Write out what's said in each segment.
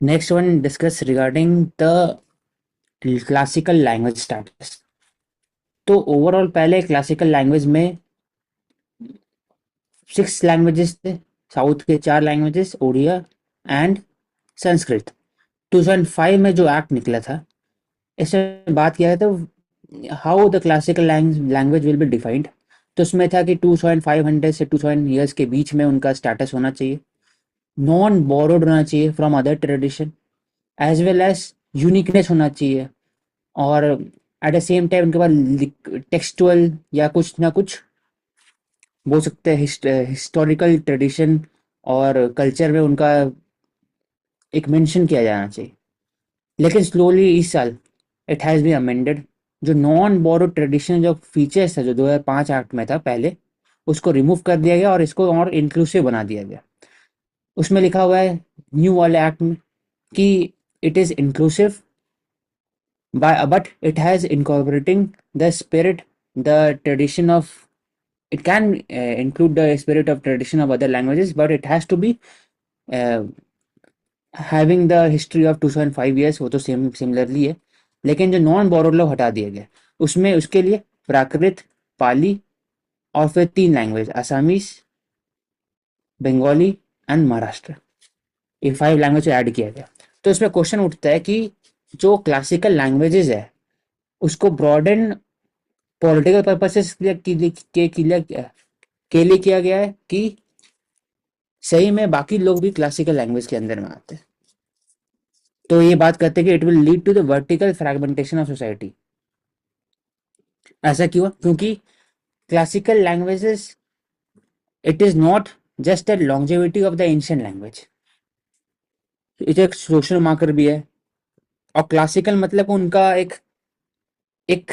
Next one discuss regarding the classical language status. तो overall पहले classical language में 6 languages थे। साउथ के 4 लैंग्वेजेस ओडिया एंड संस्कृत। 2005 में जो एक्ट निकला था, इसमें बात किया था how the classical language will be defined. तो उसमें था कि 2500 से 2000 ईयर्स के बीच में उनका स्टेटस होना चाहिए, नॉन बोरोड होना चाहिए from other tradition, as well as uniqueness होना चाहिए, और एट द सेम टाइम उनके पास टेक्सचुअल या कुछ ना कुछ बोल सकते हैं हिस्टोरिकल ट्रेडिशन और कल्चर में उनका एक मेंशन किया जाना चाहिए। लेकिन स्लोली इस साल इट हैज़ बीन अमेंडेड। जो नॉन बोरो ट्रेडिशनल जो फीचर्स था जो 2005 एक्ट में था पहले, उसको रिमूव कर दिया गया और इसको और इंक्लूसिव बना दिया गया। उसमें लिखा हुआ है न्यू वाले एक्ट में कि it is inclusive but it has incorporating the spirit, the tradition of, it can include the spirit of tradition of other languages, but it has to be uh, having the history of 2005 years। वो तो same similarly है, लेकिन जो non borrowed लोग हटा दिया गया उसमें उसके लिए प्राकृत, पाली और फिर 3 language Assamese, Bengali and Maharashtra, ये 5 लैंग्वेज ऐड किया गया। तो इसमें क्वेश्चन उठता है कि जो क्लासिकल लैंग्वेजेस है उसको ब्रॉडन पॉलिटिकल पर्पसेस के लिए किया गया है कि सही में बाकी लोग भी क्लासिकल लैंग्वेज के अंदर में आते हैं। तो ये बात करते हैं कि it will lead to the vertical fragmentation of society. ऐसा क्यों? क्योंकि classical languages, it is not just the longevity of the ancient language, it एक सोशल मार्कर भी है। और क्लासिकल मतलब उनका एक एक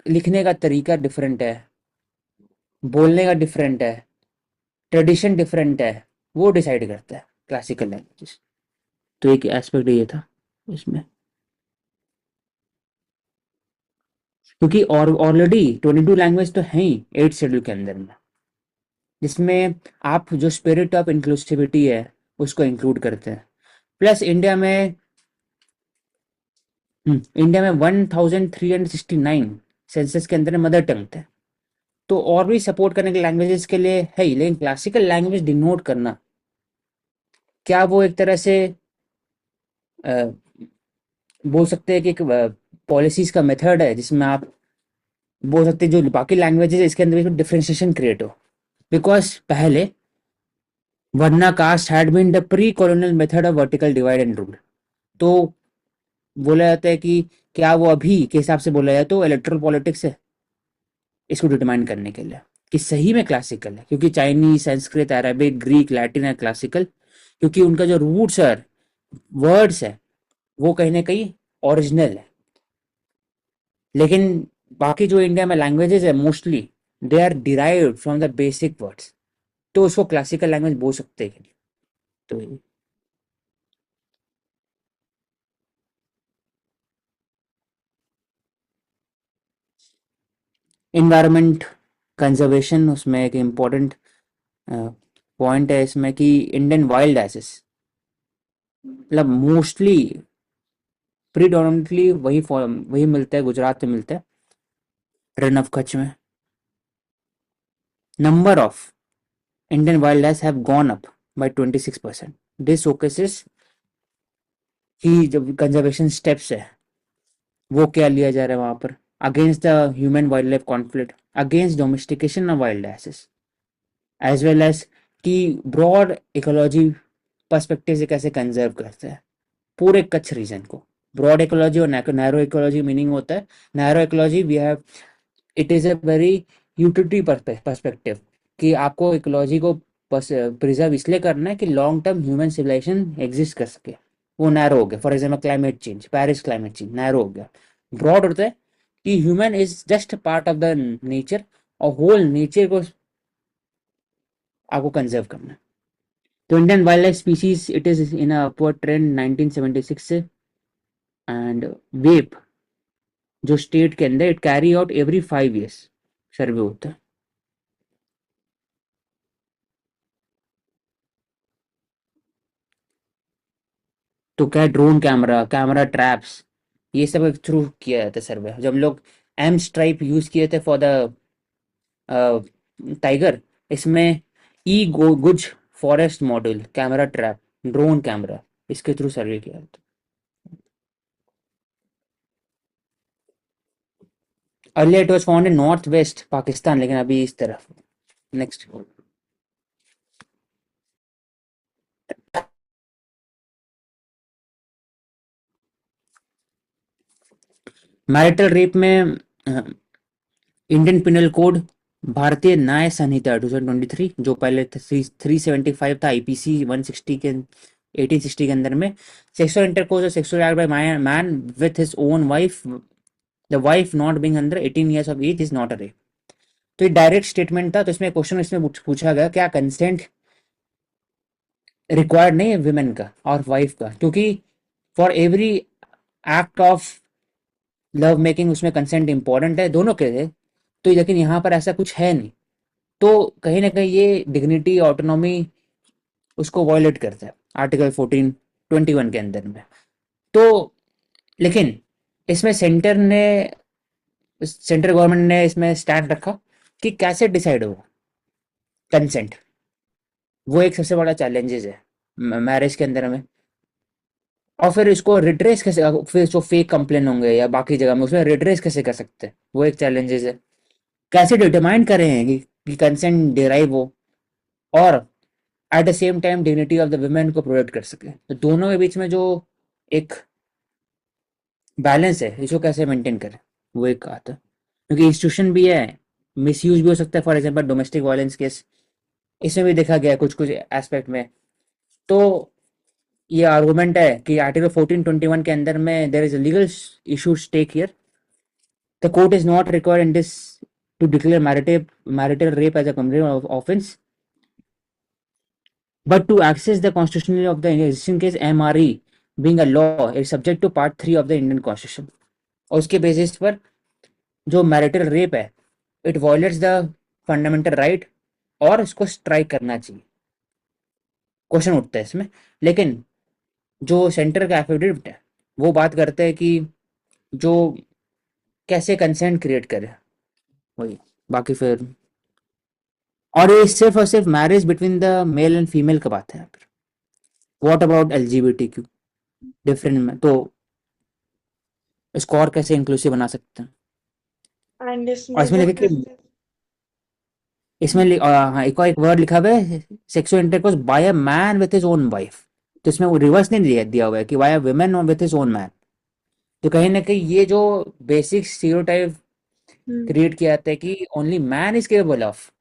लिखने का तरीका डिफरेंट है, बोलने का डिफरेंट है, ट्रेडिशन डिफरेंट है, वो डिसाइड करता है क्लासिकल लैंग्वेजेस। तो एक एस्पेक्ट ये था इसमें, क्योंकि और ऑलरेडी 22 लैंग्वेज तो हैं ही 8 शेड्यूल के अंदर में, जिसमें आप जो स्पिरिट ऑफ इंक्लूसिविटी है उसको इंक्लूड करते हैं। प्लस इंडिया में 1369 सेंसस के अंदर मदर टंग थे। तो और भी सपोर्ट करने के लैंग्वेजेस के लिए है ही, लेकिन क्लासिकल लैंग्वेज डिनोट करना, क्या वो एक तरह से अ, बोल सकते हैं कि एक पॉलिसीज का मेथड है जिसमें आप बोल सकते हैं जो बाकी लैंग्वेजेस है इसके अंदर भी डिफरेंशिएशन क्रिएट हो। बिकॉज पहले varna caste had been the pre colonial method of vertical divide and rule. तो बोला जाता है कि क्या वो अभी के हिसाब से बोला जाए तो इलेक्ट्रल पॉलिटिक्स है इसको डिटरमाइन करने के लिए कि सही में क्लासिकल है, क्योंकि Chinese, Sanskrit, Arabic, Greek, Latin है क्लासिकल, क्योंकि उनका जो रूट्स है, वर्ड्स है, वो कहीं ना कहीं ओरिजिनल है। लेकिन बाकी जो इंडिया में लैंग्वेजेस है mostly they are derived from the basic words, तो उसको क्लासिकल लैंग्वेज बोल सकते हैं। तो इन्वायरमेंट कंजर्वेशन उसमें एक इम्पोर्टेंट पॉइंट है इसमें कि इंडियन वाइल्ड एसेस मतलब मोस्टली प्रीडोमिनेटली वही मिलता है, गुजरात में मिलता है, रन ऑफ कच्छ में। Number of Indian wild life have gone up by 26%। This showcases कि जब कंजर्वेशन स्टेप्स है वो क्या लिया जा रहा है वहां पर, against the human wild life conflict, against domestication of wild asses, as well as कि ब्रॉड इकोलॉजी पर्सपेक्टिव से कैसे कंजर्व करते हैं पूरे कच्छ रीजन को। ब्रॉड इकोलॉजी और नैरो इकोलॉजी मीनिंग होता है, narrow ecology we have, it is a very utility perspective कि आपको इकोलॉजी को प्रिजर्व इसलिए करना है कि long term human civilisation exist कर सके। वो नैरो हो गया, for example climate change, Paris climate change narrow हो गया। ब्रॉड होता है कि human is just part of the nature, और होल नेचर को आपको कंजर्व करना है। तो Indian wild life species it is in upward trend 1976 से। एंड वेप जो स्टेट के अंदर it carry out every 5 years सर्वे होता है। तो क्या ड्रोन कैमरा, कैमरा ट्रैप्स, ये सब थ्रू किया जाता है सर्वे। जब हम लोग एम स्ट्राइप यूज किए थे फॉर द टाइगर, इसमें ई गुज forest model, camera trap, drone camera, इसके थ्रू सर्वे किया था। Earlier it was found in north west Pakistan, लेकिन अभी इस तरफ। नेक्स्ट। मैरिटल रेप में इंडियन पिनल कोड, भारतीय न्याय संहिता 2023, जो पहले 375 था, आईपीसी 160 के 1860 के अंदर में, सेक्सुअल इंटरकोर्स और sexual act by man with his own wife, the wife not being under 18 years of age is not a rape. तो ये डायरेक्ट स्टेटमेंट था। तो इसमें क्वेश्चन इसमें पूछा गया क्या कंसेंट रिक्वायर्ड नहीं है विमेन का और वाइफ का, क्योंकि for every act of love making उसमें कंसेंट इंपॉर्टेंट है दोनों के लिए। तो लेकिन यहाँ पर ऐसा कुछ है नहीं, तो कहीं ना कहीं ये डिग्निटी ऑटोनॉमी उसको वॉयलेट करता है आर्टिकल 1421 के अंदर में। तो लेकिन इसमें सेंट्रल गवर्नमेंट ने इसमें स्टैंड रखा कि कैसे डिसाइड हो कंसेंट, वो एक सबसे बड़ा चैलेंजेस है मैरिज के अंदर में। और फिर इसको रिट्रेस कैसे, फिर जो फेक कंप्लेन होंगे या बाकी जगह में उसमें रिट्रेस कैसे कर सकते हैं, वो एक चैलेंजेस है। कैसे डिटरमाइन करें कि कंसेंट डिराइव हो और eight the same time dignity of the women को प्रोटेक्ट कर सके। तो दोनों के बीच में जो एक बैलेंस है, इसको कैसे मेंटेन करें, वो एक आता है। क्योंकि इंस्टीट्यूशन भी है, मिसयूज भी हो सकता है। For example domestic violence case, इसमें भी देखा गया है कुछ कुछ एस्पेक्ट में। तो ये आर्गुमेंट है कि आर्टिकल 1421 के अंदर में there is a legal issue stake here, the court is not required in this to declare marital rape as a criminal offence, but to access the constitutionality of the existing case, MRE being a law is subject to part 3 of the Indian Constitution। और उसके basis पर जो marital rape है, it violets the fundamental right और इसको strike करना चाहिए। Question उठता है इसमें। लेकिन जो सेंटर का एफिडेविट है वो बात करते हैं कि जो कैसे कंसेंट क्रिएट करे, वही। बाकी फिर और ये सिर्फ और सिर्फ marriage between the male and female का बात है यहाँ पर। व्हाट अबाउट LGBTQ डिफरेंट में, तो इसको और कैसे इंक्लूसिव बना सकते हैं। एंड और इसमें इसमें जो लिखा कि इसमें हाँ, एक वर्ड लिखा हुआ है sexual intercourse by a man with his own wife. तो इसमें वो रिवर्स नहीं दिया हुआ है कि by a woman with his own man. तो कहीं ना कहीं ये जो बेसिक स्टीरियोटाइप क्रिएट किया जाता है कि only man is capable of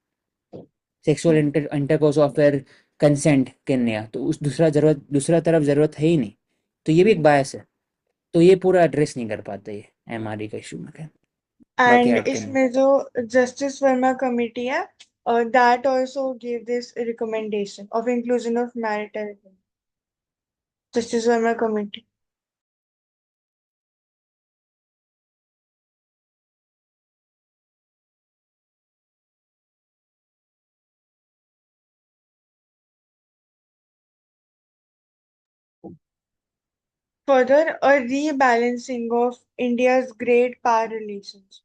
sexual intercourse और फिर कंसेंट के नया, तो उस दूसरा तरफ जरूरत है ही नहीं। तो ये भी एक बायस है। तो ये पूरा एड्रेस नहीं कर पाते ये MRE का इशू में। बाकी एंड ऐड करना। इसमें जो जस्टिस वर्मा कमिटी है, that also give this recommendation of inclusion of marital, justice Verma committee. Further, a rebalancing of India's great power relations.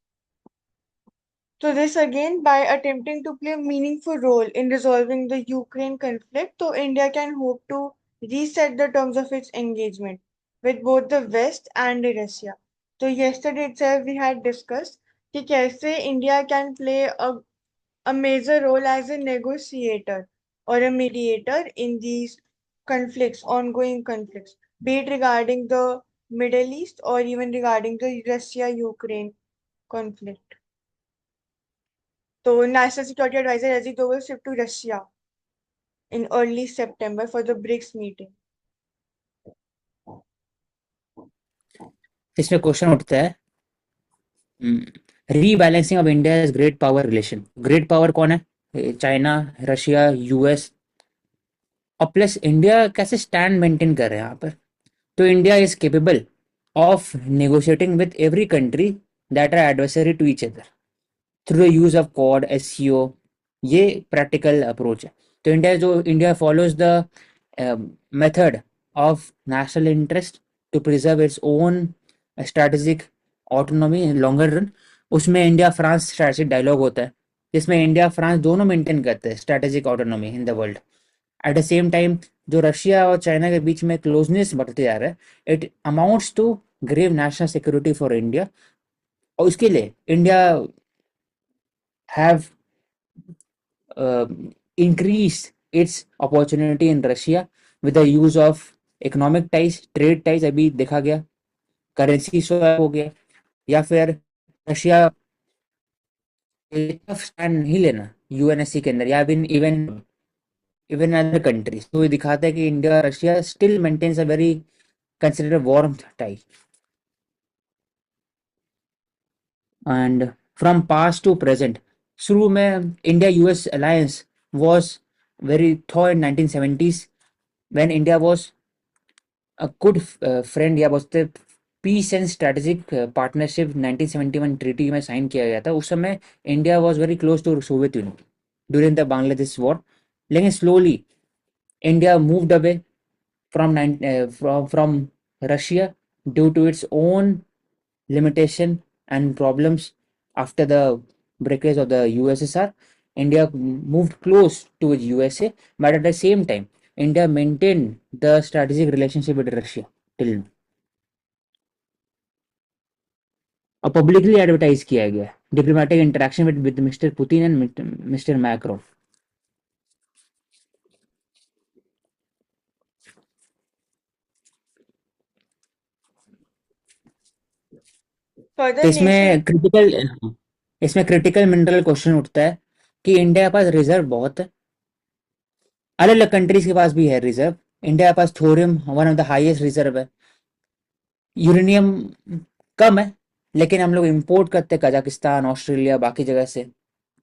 So this again, by attempting to play a meaningful role in resolving the Ukraine conflict, so India can hope to reset the terms of its engagement with both the West and Russia. So yesterday itself we had discussed कि कैसे India can play a major role as a negotiator or a mediator in these conflicts, ongoing conflicts, be it regarding the Middle East or even regarding the Russia-Ukraine conflict. So, National Security Advisor Ajit Doval shipped to Russia in early September for the BRICS meeting. इसमें question उठता है rebalancing of India great power relation. Great power कौन है? China, Russia, US. और plus India कैसे stand maintain कर रहे हैं यहाँ पर। तो India is capable of negotiating with every country that are adversary to each other through the use of Quad, SCO। ये प्रैक्टिकल अप्रोच है। तो India follows the method of national interest to preserve its own strategic autonomy in longer run. उसमें India France strategic dialogue होता है जिसमें India France दोनों maintain करते हैं strategic autonomy in the world. At the same time जो Russia और China के बीच में क्लोजनेस बढ़ते जा रहा है it amounts to grave national security for India. और उसके लिए India have increase its opportunity in Russia with the use of economic ties, trade ties अभी देखा गया, करेंसी स्वैप हो गया, या फिर रशिया टफ स्टैंड नहीं लेना यूएनएससी के अंदर या even even even other countries. तो ये दिखाता है कि India Russia still maintains a very considered warm tie. And from past to present, शुरू में India US alliance was very thaw in 1970s when India was a good friend या बोलते peace and strategic partnership 1971 treaty में sign किया गया था। उस समय India was very close to Soviet Union during the Bangladesh war. लेकिन slowly India moved away from Russia due to its own limitation and problems after the breakage of the USSR. India moved close to its USA, but at the same time, India maintained the strategic relationship with Russia till now. और publicly advertise किया गया diplomatic interaction with mister Putin and mister macro. तो Further, nation. इसमें critical mineral question उठता है कि India के पास reserve बहुत है, अलग अलग कंट्रीज के पास भी है रिजर्व। इंडिया के पास thorium one of the highest reserve है, यूरेनियम कम है, लेकिन हम लोग इंपोर्ट करते हैं कजाकिस्तान ऑस्ट्रेलिया बाकी जगह से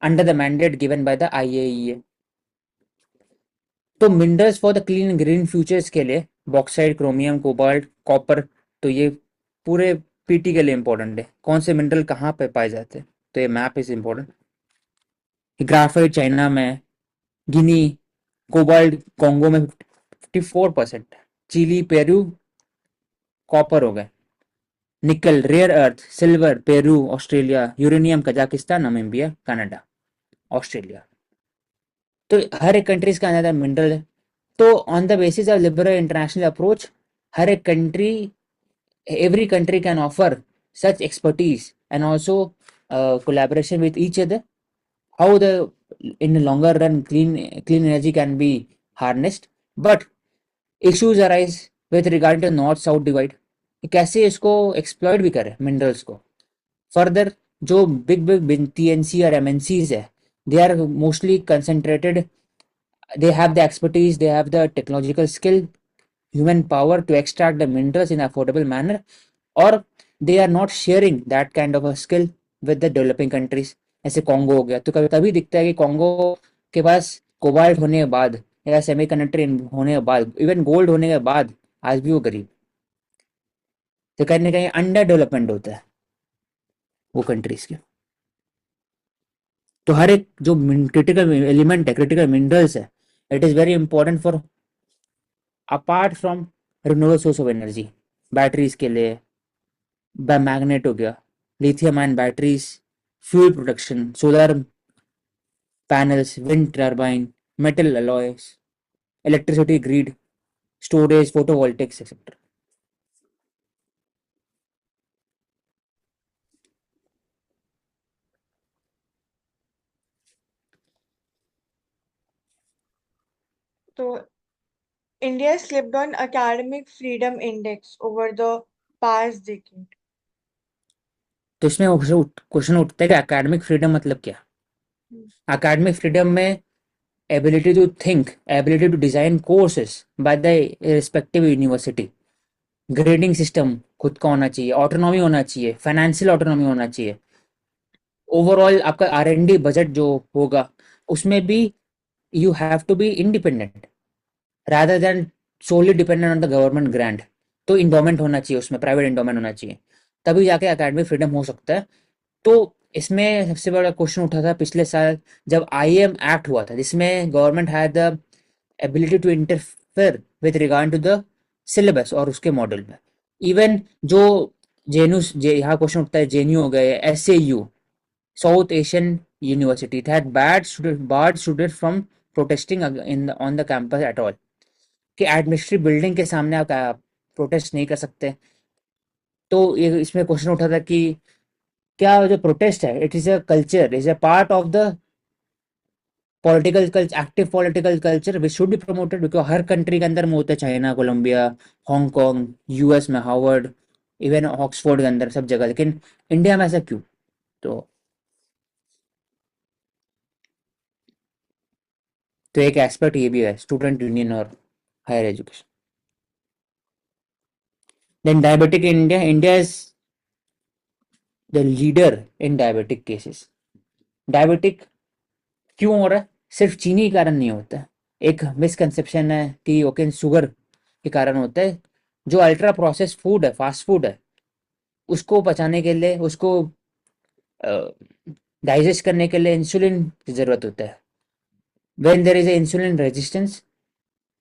under the mandate given by the IAEA. तो minerals for the clean green futures के लिए बॉक्साइट क्रोमियम कोबाल्ट कॉपर, तो ये पूरे पीटी के लिए इंपॉर्टेंट है कौन से मिनरल कहाँ पे पाए जाते हैं। तो ये map is important. Graphite China में, गिनी कोबाल्ट कॉन्गो में 54%, चिली पेरू कॉपर हो गए, nickel rare earth silver Peru Australia, uranium Kazakhstan Namibia Canada Australia. तो हर एक कंट्रीज का अंदर मिनरल है। तो on the basis of liberal international approach हर एक country every country can offer such expertise and also collaboration with each other how the in the longer run clean energy can be harnessed, but issues arise with regard to north south divide कैसे इसको exploit भी करें minerals को further. जो big big TNC और MNCs है they are mostly concentrated, they have the expertise, they have the technological skill, human power to extract the minerals in affordable manner, or they are not sharing that kind of a skill with the developing countries। ऐसे Congo हो गया, तो कभी कभी दिखता है कि Congo के पास कोबाल्ट होने के बाद या सेमीकंडक्टर होने के बाद इवन गोल्ड होने के बाद आज भी वो गरीब, तो कहीं ना कहीं अंडर डेवलपमेंट होता है वो कंट्रीज के। तो हर एक जो क्रिटिकल एलिमेंट है क्रिटिकल मिनरल्स है it is very important for apart from renewable source of energy. Batteries के लिए मैग्नेट हो गया, lithium ion batteries, fuel production, solar panels, wind turbine, metal alloys, electricity grid, storage, photovoltaics etcetera. So, India slipped on academic freedom index over the past decade. तो इसमें question उठता है कि academic freedom मतलब क्या। Academic freedom में ability to think, ability to design courses by the respective university, grading system खुद का होना चाहिए, ऑटोनॉमी होना चाहिए, फाइनेंशियल ऑटोनॉमी होना चाहिए, ओवरऑल आपका R&D बजट जो होगा उसमें भी you have to be independent rather than solely dependent on the government grant. तो इंडोमेंट होना चाहिए, उसमें प्राइवेट इंडोमेंट होना चाहिए, तभी जाके एकेडमिक फ्रीडम हो सकता है। तो इसमें सबसे बड़ा क्वेश्चन उठा था पिछले साल जब IAM एक्ट हुआ था जिसमें government had the ability to interfere with regard to the syllabus और उसके मॉडल में। इवन जो जेएनयू, यहाँ क्वेश्चन उठता है, जेएनयू हो गए, SAU, South Asian University, had barred students from protesting on the campus at all, कि एडमिनिस्ट्रेटिव बिल्डिंग के सामने आप प्रोटेस्ट नहीं कर सकते। तो ये इसमें क्वेश्चन उठा था कि क्या जो प्रोटेस्ट है, it is a culture, is a part of the political culture, active political culture which should be promoted, because her country के अंदर में होता है, चाइना, कोलंबिया, हांगकांग, यूएस में हार्वर्ड, इवन ऑक्सफोर्ड के अंदर सब जगह, लेकिन इंडिया में ऐसा क्यों? तो एक एस्पेक्ट ये भी है, स्टूडेंट यूनियन और higher education. Then diabetic in India, India is the leader in diabetic cases. Diabetic क्यों हो रहा है? सिर्फ चीनी के कारण नहीं होता है। एक मिसकंसेप्शन है कि ओके शुगर के कारण होता है। जो अल्ट्रा प्रोसेस फूड है, फास्ट फूड है, उसको पचाने के लिए, उसको डाइजेस्ट करने के लिए इंसुलिन की जरूरत होता है। When there is a insulin resistance,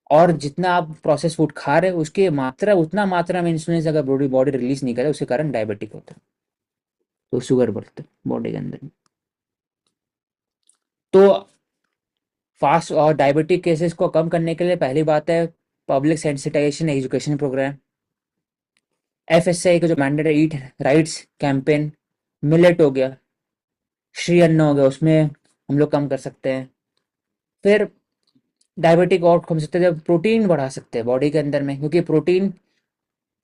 और जितना आप प्रोसेस फूड खा रहे हो उसके मात्रा, उतना मात्रा में इंसुलिन अगर बॉडी बॉडी रिलीज नहीं करे, उसके कारण डायबिटिक होता है, तो शुगर बढ़ता है बॉडी के अंदर। तो फास्ट और डायबिटिक केसेस को कम करने के लिए पहली बात है public sensitisation education programme, FSI का जो मैंडेट है, ईट राइट्स कैंपेन, मिलेट हो गया, श्री अन्न हो गया, उसमें हम लोग कम कर सकते हैं। फिर डायबिटिक और कम सकते हैं जब प्रोटीन बढ़ा सकते हैं बॉडी के अंदर में, क्योंकि प्रोटीन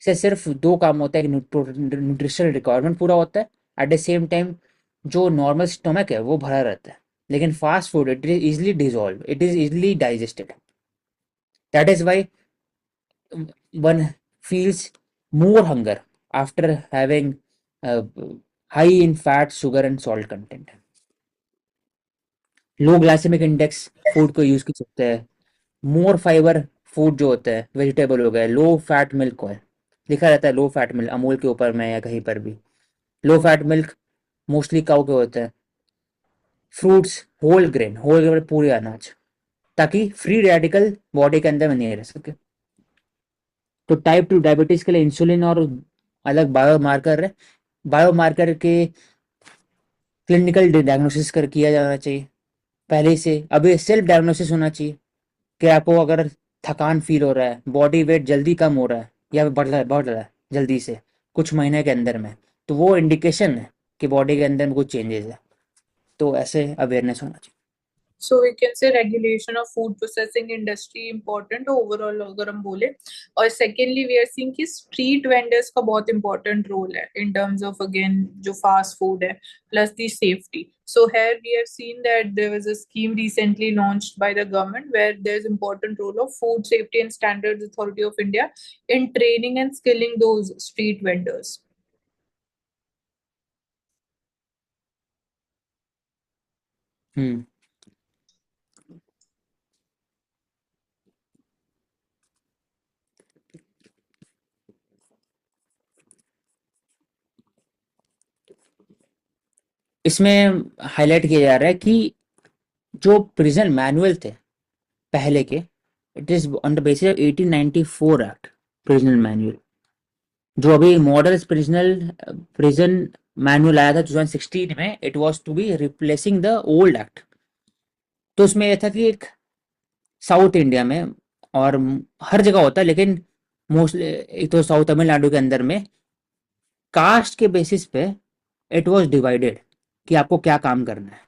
से सिर्फ दो काम होता है कि न्यूट्रिशनल रिक्वायरमेंट पूरा होता है, एट द सेम टाइम जो नॉर्मल स्टमक है वो भरा रहता है। लेकिन fast food, it is easily dissolve, it is easily digested, that is why one feels more hunger after having high in fat, sugar and salt content. Low glycaemic index food को use कर सकते हैं। मोर fibre food जो होता है, vegetable हो गए, low fat milk oil, लिखा रहता है लो फैट मिल्क अमूल के ऊपर में या कहीं पर भी। Low fat milk mostly cow के होते हैं। फ्रूट्स, होल ग्रेन पूरे अनाज, ताकि फ्री रेडिकल बॉडी के अंदर में नहीं रह सके। तो टाइप 2 डायबिटीज के लिए इंसुलिन और अलग बायोमार्कर है, बायोमार्कर के क्लिनिकल डायग्नोसिस कर किया जाना चाहिए पहले से। अभी सेल्फ डायग्नोसिस होना चाहिए कि आपको अगर थकान फील हो रहा है, बॉडी वेट जल्दी कम हो रहा है या बढ़ रहा है जल्दी से कुछ महीने के अंदर में, तो वो इंडिकेशन है कि बॉडी के अंदर में कुछ चेंजेस है। तो ऐसे अवेयरनेस होना चाहिए। So we can say regulation of food processing industry important overall अगर हम बोले। और secondly we are seeing कि street vendors का बहुत important role है in terms of again जो fast food है plus the safety. So here we have seen that there was a scheme recently launched by the government where there is important role of Food Safety and Standards Authority of India in training and skilling those street vendors. हम्म इसमें highlight किया जा रहा है कि जो prison manual थे पहले के, it is on the basis of 1894 act prison manual. जो अभी मॉडल प्रिजन मैनुअल आया था 2016 में, it was to be replacing the old act. तो उसमें यह था कि एक साउथ इंडिया में और हर जगह होता है, लेकिन मोस्टली एक तो साउथ तमिलनाडु के अंदर में कास्ट के बेसिस पे इट वाज डिवाइडेड कि आपको क्या काम करना है।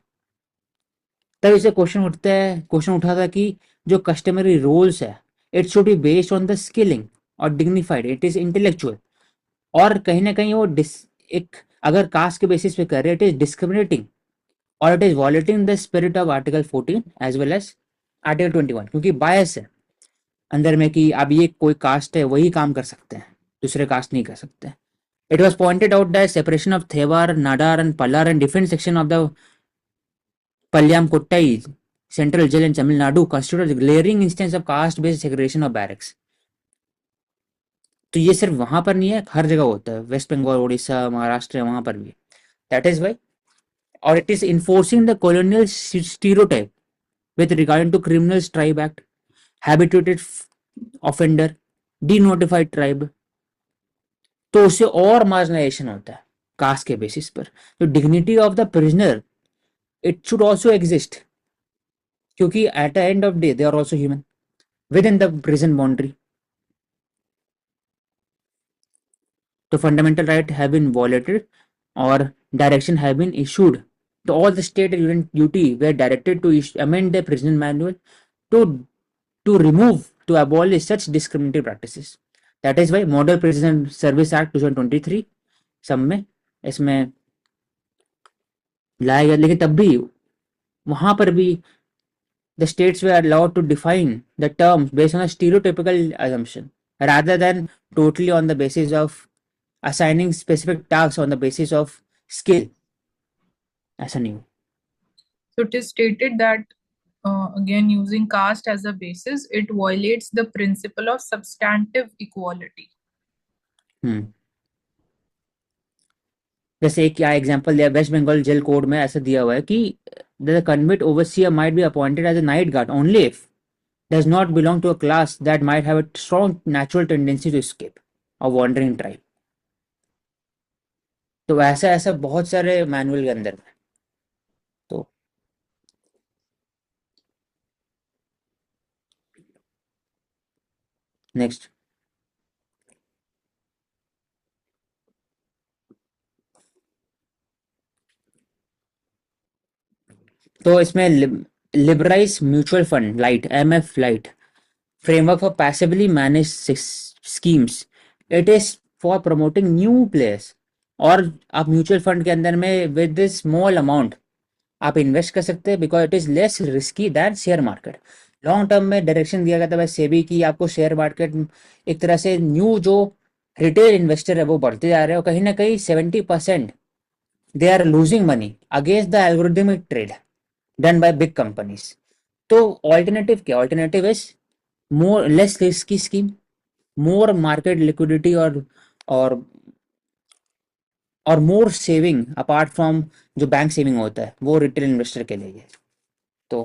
तब इसे क्वेश्चन उठा था कि जो कस्टमरी रोल्स है, it should be based on the skilling और डिग्निफाइड, इट इज इंटेलेक्चुअल। और कहीं ना कहीं वो एक अगर कास्ट के बेसिस पे कर रहे, इट इज डिस्क्रिमिनेटिंग और it is violating the spirit of article 14 as well as article 21, क्योंकि बायस है अंदर में कि अब ये कोई कास्ट है वही काम कर सकते हैं, दूसरे कास्ट नहीं कर सकते। It was pointed out that separation of Thevar, Nadar and Pallar and different section of the Palayamkottai central jail in Tamil Nadu constitute a glaring instance of caste based segregation of barracks। तो ये सिर्फ वहां पर नहीं है, हर जगह होता है, वेस्ट बंगाल, उड़ीसा, महाराष्ट्र, वहां पर भी। दैट इज वाई, और it is enforcing the colonial stereotype with regard to criminal tribe act, habituated offender, denotified tribe, तो उससे और मार्जिनाइजेशन होता है कास्ट के बेसिस पर। तो dignity of the prisoner, it should also exist, क्योंकि at the end of day they are also human within the prison boundary. तो fundamental right have been violated और डायरेक्शन हैव बीन इशूड, तो all the state duty were directed to amend the prison manual to remove, to abolish such discriminatory practices. That is why Model Prison Service Act 2023 सब में इसमें लाया गया, लेकिन तब भी वहां पर भी the states were allowed to define the terms based on a stereotypical assumption rather than totally on the basis of assigning specific tasks on the basis of skill as a new. So it is stated that again, using caste as a basis, it violates the principle of substantive equality. जैसे एक क्या example दिया, waste Bengal jail code में ऐसा दिया हुआ है कि the convict overseer might be appointed as a night guard only if does not belong to a class that might have a strong natural tendency to escape or wandering tribe. तो ऐसा ऐसा बहुत सारे मैनुअल के अंदर है। तो next, तो इसमें liberalise mutual fund lite, MF lite, framework for passively manage schemes, it is for promoting new players. और आप म्यूचुअल फंड के अंदर में विद दिस स्मॉल अमाउंट आप इन्वेस्ट कर सकते हैं, because it is less risky than share market. Long term में डायरेक्शन दिया गया था वैसे सेबी की, आपको शेयर मार्केट एक तरह से न्यू जो रिटेल इन्वेस्टर है वो बढ़ते जा रहे हैं, और कहीं ना कहीं 70% they are losing money against the algorithmic trade done by big companies. तो ऑल्टरनेटिव क्या, alternative is more less risky scheme, more market liquidity, और और मोर सेविंग अपार्ट फ्रॉम जो बैंक सेविंग होता है वो रिटेल इन्वेस्टर के लिए है। तो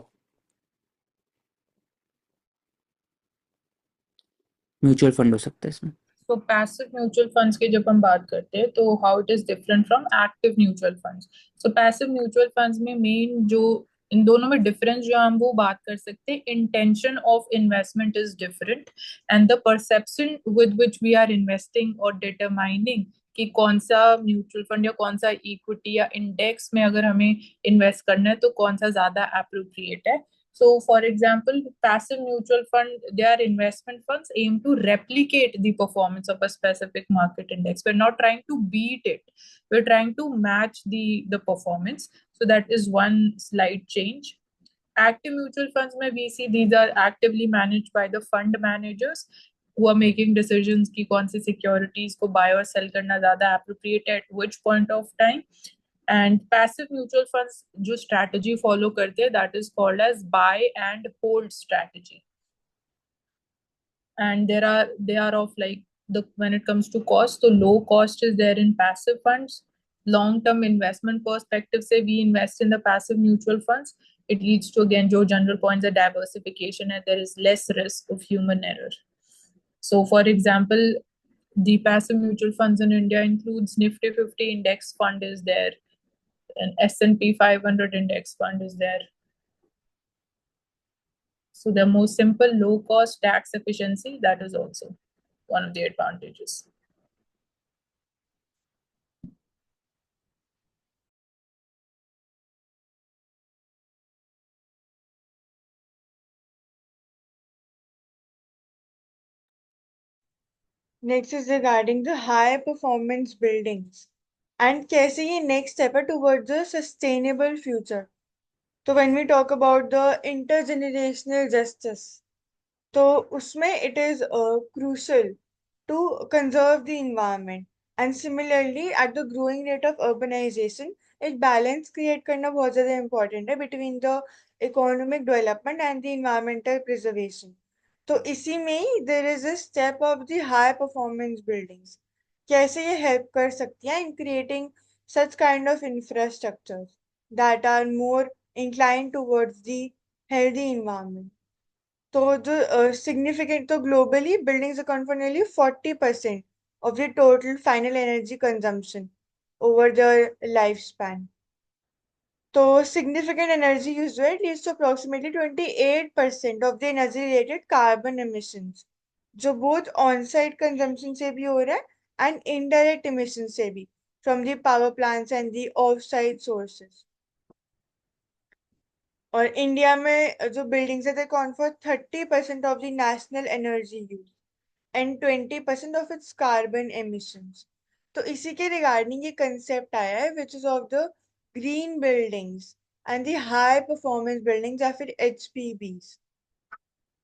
म्यूचुअल फंड हो सकता है इसमें। So passive mutual funds की जब हम बात करते हैं तो how it is different from active mutual funds. So passive mutual funds में main जो इन दोनों में डिफरेंस जो हम वो बात कर सकते हैं, intention of investment is different and the perception with which we are investing और डिटरमाइनिंग कि कौन सा म्यूचुअल फंड या कौन सा इक्विटी या इंडेक्स में अगर हमें इन्वेस्ट करना है तो कौन सा ज्यादा एप्रोप्रिएट है. So, for example, passive mutual fund, they are investment funds aim to replicate the performance of a specific market index. We're not trying to beat it. We're trying to match the performance. So that is one slight change. Active mutual funds mein we see these are actively managed by the fund managers who are making decisions ki kaun si securities ko buy or sell karna zyada appropriate at which point of time. And passive mutual funds जो strategy follow करते हैं that is called as buy and hold strategy. And they are of like the when it comes to cost, so low cost is there in passive funds. Long term investment perspective say we invest in the passive mutual funds, it leads to again jo general points are diversification and there is less risk of human error. So for example, the passive mutual funds in India includes Nifty 50 index fund is there, an S&P 500 index fund is there. So the more simple, low cost, tax efficiency, that is also one of the advantages. Next is regarding the high performance buildings and कैसे ये next step है towards the sustainable future. So when we talk about the intergenerational justice, तो उसमें it is crucial to conserve the environment, and similarly at the growing rate of urbanization एक balance create करना बहुत ज़्यादा important है between the economic development and the environmental preservation. तो इसी में ही there is a step of the high performance buildings. कैसे ये help कर सकती हैं in creating such kind of infrastructures that are more inclined towards the healthy environment. तो जो significant, तो globally buildings account for nearly 40% of the total final energy consumption over the lifespan. तो significant energy use rate leads to approximately 28% of the energy related carbon emissions, जो both on-site consumption से भी हो रहा है and indirect emissions से भी from the power plants and the off-site sources. और इंडिया में जो बिल्डिंग्स है they account for 30% of the national energy use and 20% of its carbon emissions. तो इसी के रिगार्डिंग ये कंसेप्ट आया है which is of the green buildings and the high performance buildings या फिर HPBs.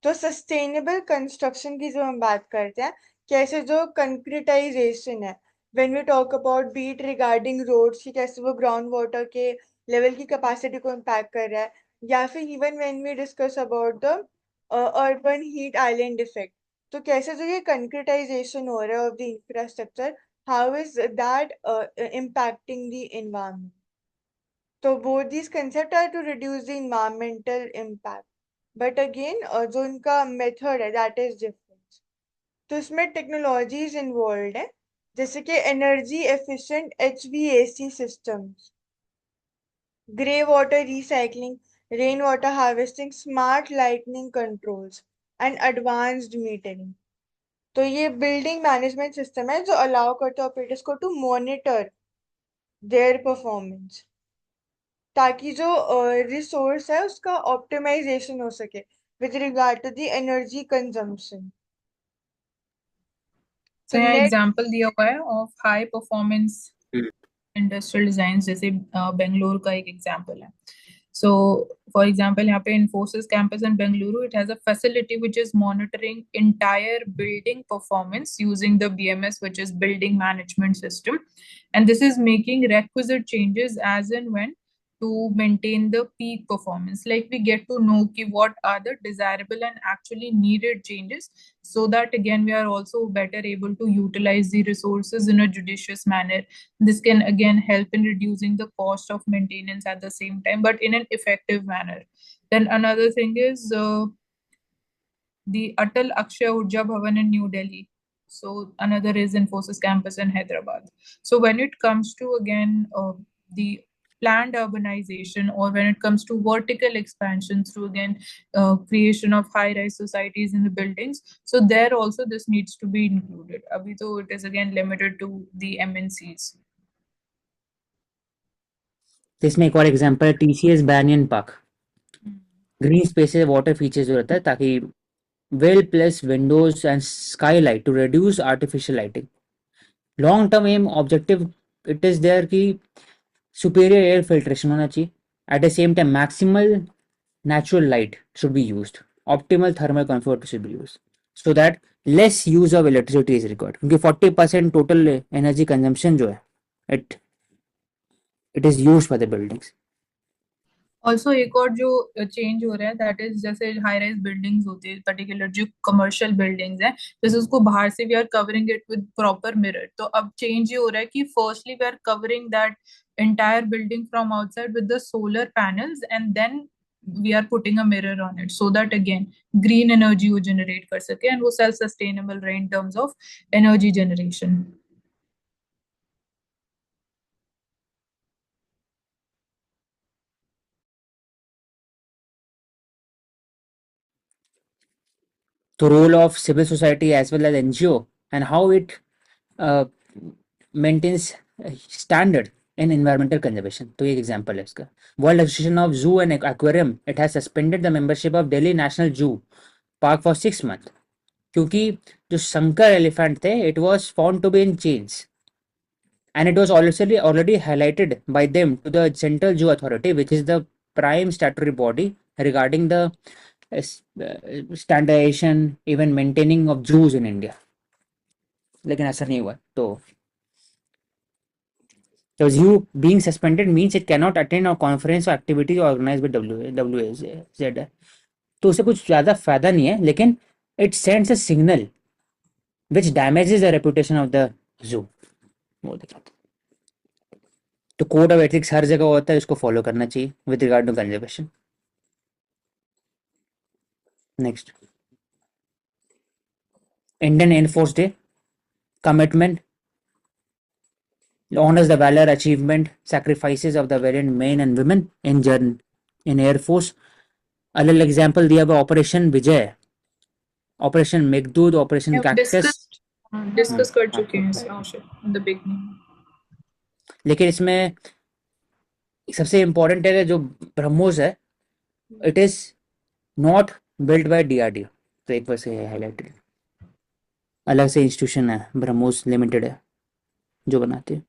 तो सस्टेनेबल कंस्ट्रक्शन की जो हम बात करते हैं, कैसे जो कंक्रीटाइजेशन है, when we talk about beat regarding roads की कैसे वो ग्राउंड वाटर के लेवल की कैपेसिटी को इम्पैक्ट कर रहा है, या फिर even when we discuss about the urban heat island effect, तो कैसे जो ये कंक्रीटाइजेशन हो रहा है of the infrastructure, how is that impacting the environment. So both these concepts are to reduce the environmental impact. But again, जो इनका method है that is different. तो इसमें technologies involved है, जैसे कि energy efficient HVAC systems, grey water recycling, rainwater harvesting, smart lighting controls, and advanced metering. तो ये building management system है जो allow करते operators को to monitor their performance, ताकि जो रिसोर्स है उसका ऑप्टिमाइजेशन हो सके with regard to the energy consumption. तो तो यहाँ नेक्स्ट, एग्जांपल दिया हुआ है of high performance industrial design, जैसे बेंगलुरु का एक एग्जांपल है. So, for example, यहाँ पे Infosys campus in Bengaluru, it has a facility which is monitoring entire building performance using the BMS, which is Building Management System, and this is making requisite changes as and when to maintain the peak performance. Like we get to know ki what are the desirable and actually needed changes, so that again we are also better able to utilize the resources in a judicious manner. This can again help in reducing the cost of maintenance at the same time, but in an effective manner. Then another thing is the Atal Akshay Urja Bhavan in New Delhi. So another is Infosys campus in Hyderabad. So when it comes to again the planned urbanization, or when it comes to vertical expansion through again creation of high-rise societies in the buildings, so there also this needs to be included. Abhi to it is again limited to the MNCs. इसमें एक और example है TCS Banyan park. Green spaces, water features जो रहता है ताकि well plus windows and skylight to reduce artificial lighting. Long term aim objective it is there कि superior air filtration होना चाहिए. At the same time maximal natural light should be used, optimal thermal comfort should be used, so that less use of electricity is required, क्योंकि 40% total energy consumption जो है it is used by the buildings. Also एक और जो change हो रहा है that is, जैसे हाई राइज बिल्डिंग्स होती है, पर्टिकुलर जो कमर्शियल बिल्डिंग्स हैं, जैसे उसको बाहर से we are covering it with proper mirror. तो अब चेंज ये हो रहा है कि firstly we are covering that entire building from outside with the solar panels, and then we are putting a mirror on it, so that again green energy वो generate कर सके and वो self sustainable रहे in terms of energy generation. The role of civil society as well as NGO and how it uh, maintains standard in environmental conservation. तो एक example है इसका. World Association of Zoo and Aquarium, it has suspended the membership of Delhi National Zoo Park for 6 months, क्योंकि जो Shankar elephant थे it was found to be in chains, and it was already highlighted by them to the Central Zoo Authority, which is the prime statutory body regarding the standardization, even maintaining of zoos in India. लेकिन ऐसा नहीं हुआ. तो the zoo being suspended means it cannot attend a conference or activity organized by WZ. तो उसे कुछ ज़्यादा फायदा नहीं है, लेकिन it sends a signal which damages the reputation of the zoo. वो देखो, तो कोड ऑफ एथिक्स हर जगह होता है, इसको फॉलो करना चाहिए with regard to conservation. Next. Indian Air Force Day, commitment, honors the valor, achievement, sacrifices of the valiant men and women in journey in Air Force. अलग एग्जाम्पल दिया हुआ operation Vijay, operation Meghdoot, operation Yeah, cactus. Discuss कर हाँ, चुके हैं इसे in the beginning. लेकिन इसमें सबसे इम्पोर्टेंट है जो ब्रह्मोस है, it is not built by DRDO. तो एक बार से हाईलाइटेड, अलग से इंस्टीट्यूशन है, ब्रह्मोस लिमिटेड है जो बनाते हैं।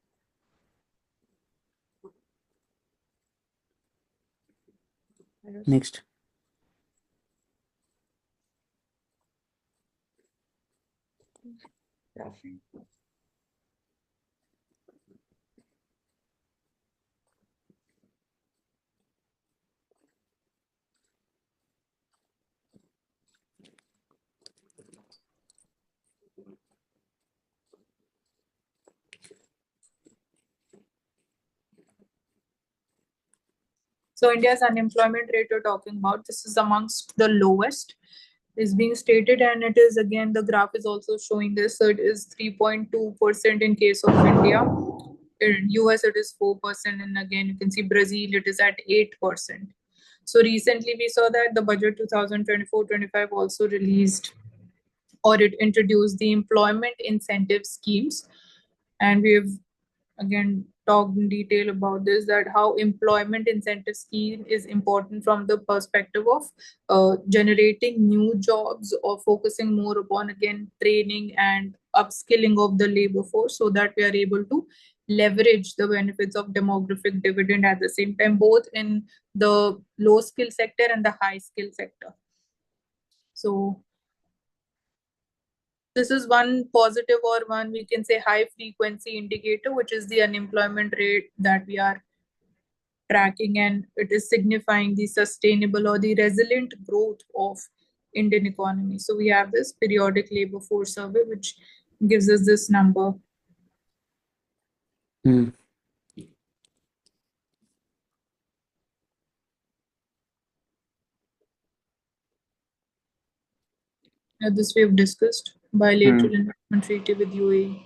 Next. So India's unemployment rate you're talking about, this is amongst the lowest, is being stated, and it is again the graph is also showing this. So it is 3.2% in case of India. In US it is 4%, and again you can see Brazil it is at 8%. So recently we saw that the budget 2024-25 also released, or it introduced the employment incentive schemes, and we have again talked in detail about this, that how employment incentive scheme is important from the perspective of generating new jobs, or focusing more upon again training and upskilling of the labor force, so that we are able to leverage the benefits of demographic dividend at the same time, both in the low skill sector and the high skill sector. So this is one positive, or one we can say high frequency indicator, which is the unemployment rate that we are tracking, and it is signifying the sustainable or the resilient growth of Indian economy. So we have this periodic labor force survey, which gives us this number. This we have discussed, bilateral investment treaty with UAE.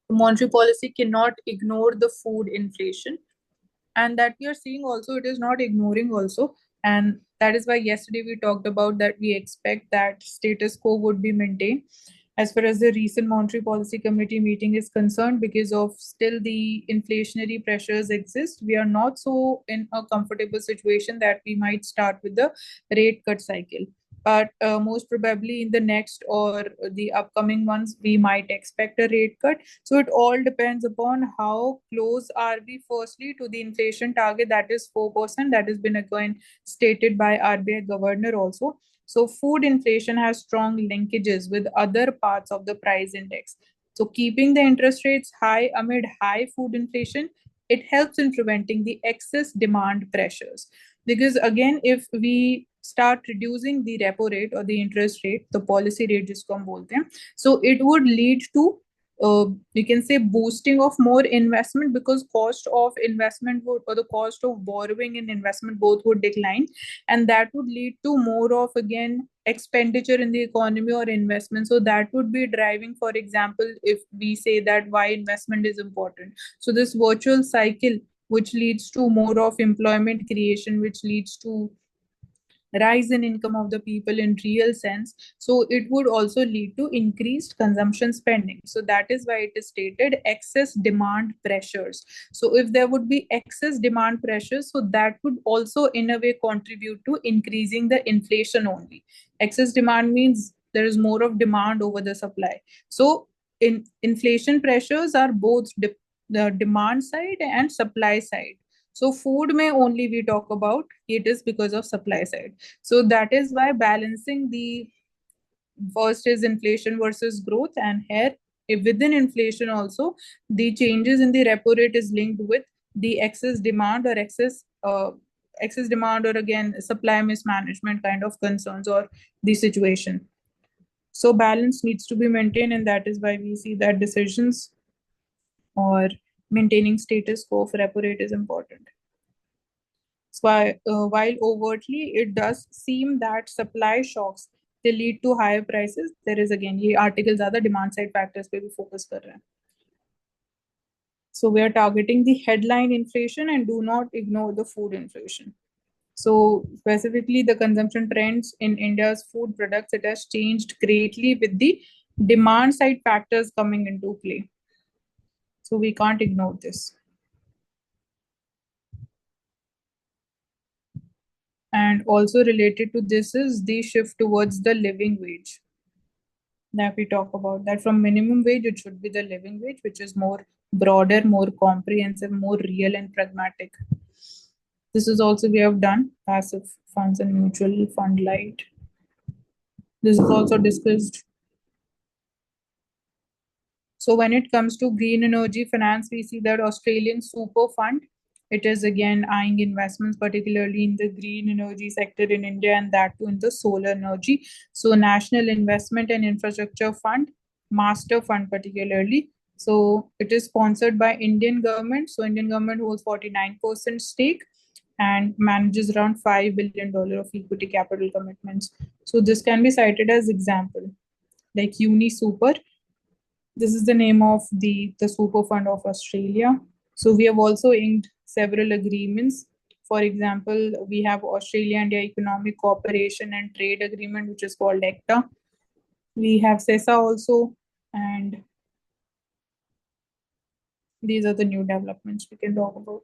Monetary policy cannot ignore the food inflation, and that we are seeing also, it is not ignoring also, and that is why yesterday we talked about that we expect that status quo would be maintained as far as the recent monetary policy committee meeting is concerned, because of still the inflationary pressures exist. We are not so in a comfortable situation that we might start with the rate cut cycle, but most probably in the next or the upcoming months we might expect a rate cut. So it all depends upon how close are we firstly to the inflation target, that is 4%, that has been again stated by RBI governor also. So food inflation has strong linkages with other parts of the price index. So keeping the interest rates high amid high food inflation, it helps in preventing the excess demand pressures. Because again, if we start reducing the repo rate or the interest rate, the policy rate जिसको हम बोलते हैं, so it would lead to we can say boosting of more investment, because cost of investment would, or the cost of borrowing and investment both would decline, and that would lead to more of again expenditure in the economy or investment. So that would be driving, for example, if we say that why investment is important, so this virtual cycle which leads to more of employment creation, which leads to rise in income of the people in real sense, so it would also lead to increased consumption spending. So that is why it is stated excess demand pressures. So if there would be excess demand pressures, so that would also in a way contribute to increasing the inflation only. Excess demand means there is more of demand over the supply. So in inflation pressures are both the demand side and supply side. So food may only we talk about, it is because of supply side. So that is why balancing the first is inflation versus growth, and here within inflation also the changes in the repo rate is linked with the excess demand or excess demand, or again supply mismanagement kind of concerns or the situation. So balance needs to be maintained, and that is why we see that decisions or maintaining status quo for repo rate is important. while overtly it does seem that supply shocks they lead to higher prices, there is again ये article ज़्यादा demand side factors पे भी focus कर रहे हैं. So we are targeting the headline inflation and do not ignore the food inflation. So specifically the consumption trends in India's food products, it has changed greatly with the demand side factors coming into play. So we can't ignore this. And also related to this is the shift towards the living wage that we talk about, that from minimum wage it should be the living wage, which is more broader, more comprehensive, more real and pragmatic. This is also we have done passive funds and mutual fund light. This is also discussed. So when it comes to green energy finance, we see that Australian super fund, it is again eyeing investments, particularly in the green energy sector in India, and that too in the solar energy. So National Investment and Infrastructure Fund, Master Fund particularly. So it is sponsored by Indian government. So Indian government holds 49% stake and manages around $5 billion of equity capital commitments. So this can be cited as example, like Uni Super. This is the name of the super fund of Australia. So we have also inked several agreements. For example, we have Australia-India Economic Cooperation and Trade Agreement, which is called ECTA. We have CESA also, and these are the new developments we can talk about.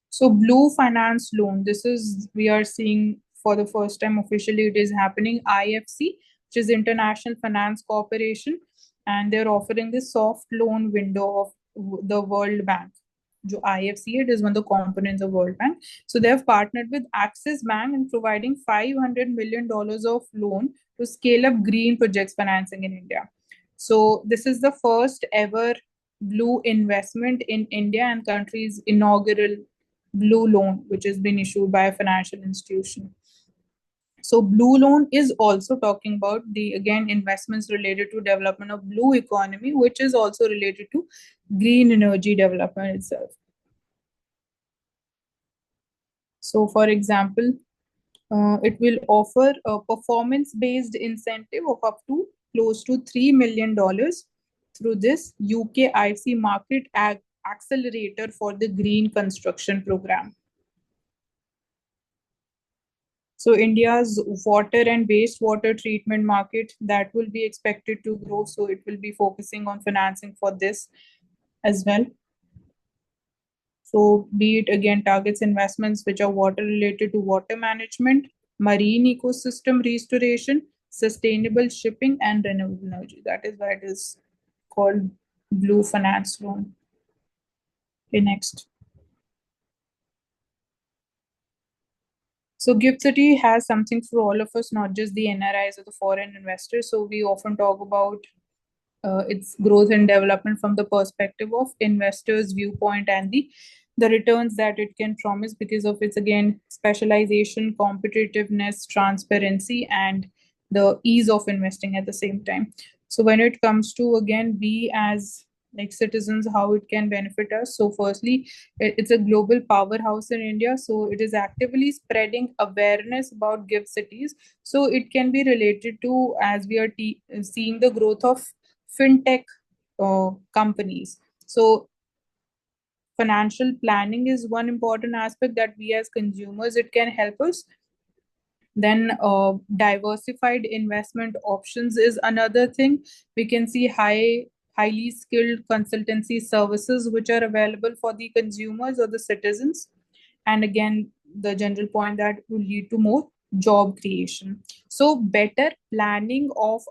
So blue finance loan, this is, we are seeing for the first time officially it is happening, IFC, which is International Finance Corporation, and they're offering this soft loan window of the World Bank. जो IFC, it is one of the components of World Bank. So they have partnered with Axis Bank in providing $500 million of loan to scale up green projects financing in India. So this is the first ever blue investment in India and country's inaugural blue loan, which has been issued by a financial institution. So blue loan is also talking about the again investments related to development of blue economy, which is also related to green energy development itself. So for example, it will offer a performance-based incentive of up to close to $3 million through this UK IC market accelerator for the green construction program. So India's water and wastewater treatment market, that will be expected to grow. So it will be focusing on financing for this as well. So be it again targets investments which are water related to water management, marine ecosystem restoration, sustainable shipping and renewable energy. That is why it is called blue finance loan. Okay, next. So Gift City has something for all of us, not just the NRIs or the foreign investors. So we often talk about its growth and development from the perspective of investors' viewpoint and the returns that it can promise because of its again specialization, competitiveness, transparency, and the ease of investing at the same time. So when it comes to again we as like citizens, how it can benefit us. So firstly, it's a global powerhouse in India. So it is actively spreading awareness about gift cities. So it can be related to as we are seeing the growth of fintech companies. So financial planning is one important aspect that we as consumers, it can help us. Then diversified investment options is another thing. We can see highly skilled consultancy services which are available for the consumers or the citizens. And again, the general point that will lead to more job creation. So better planning of